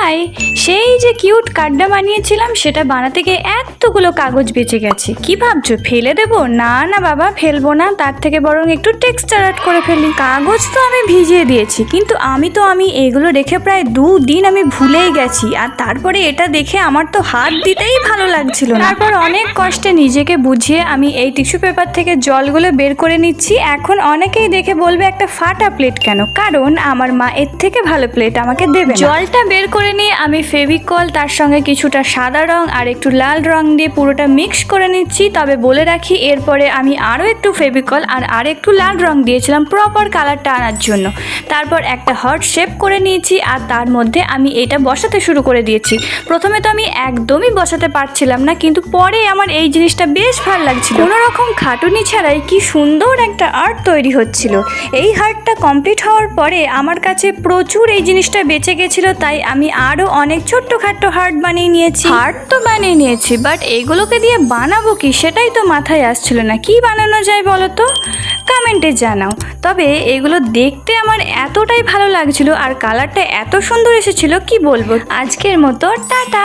High, সেই যে cute কার্ডটা বানিয়েছিলাম সেটা বানাতে গিয়ে এতগুলো কাগজ বেঁচে গেছে। কি ভাবছো ফেলে দেবো? না না বাবা, ফেলবো না, তার থেকে বরং একটু টেক্সচার আর্ট করে ফেলি। কাগজ তো আমি ভিজিয়ে দিয়েছি, কিন্তু আমি এগুলো রেখে প্রায় 2 দিন আমি ভুলেই গেছি। আর তারপরে এটা দেখে আমার তো হাত দিতেই ভালো লাগছিল না। তারপর অনেক কষ্টে নিজেকে বুঝিয়ে আমি এই টিস্যু পেপার থেকে জলগুলো বের করে নিচ্ছি। এখন অনেকেই দেখে বলবে একটা ফাটা প্লেট কেন, কারণ আমার মা এর থেকে ভালো প্লেট আমাকে দেবে। জলটা বের করে নিয়ে আমি ফেভিকল, তার সঙ্গে কিছুটা সাদা রং আর একটু লাল রং দিয়ে পুরোটা মিক্স করে নিচ্ছি। তবে বলে রাখি, এরপরে আমি আরও একটু ফেভিকল আর একটু লাল রং দিয়েছিলাম প্রপার কালারটা আনার জন্য। তারপর একটা হার্ট শেপ করে নিয়েছি আর তার মধ্যে আমি এটা বসাতে শুরু করে দিয়েছি। প্রথমে তো আমি একদমই বসাতে পারছিলাম না, কিন্তু পরে আমার এই জিনিসটা বেশ ভালো লাগছিল। কোনো রকম খাটুনি ছাড়াই কি সুন্দর একটা আর্ট তৈরি হচ্ছিল। এই হার্টটা কমপ্লিট হওয়ার পরে আমার কাছে প্রচুর এই জিনিসটা বেঁচে গেছিলো, তাই আমি আরও অনেক ছোট্টখাট্টো হার্ট বানিয়ে নিয়েছি। হার্ট তো বানিয়ে নিয়েছি, বাট এগুলোকে দিয়ে বানাবো কি সেটাই তো মাথায় আসছিল না। কি বানানো যায় বলো তো, কমেন্টে জানাও। তবে এগুলো দেখতে আমার এতটাই ভালো লাগছিল আর কালারটা এত সুন্দর এসেছিল কি বলবো। আজকের মতো টাটা।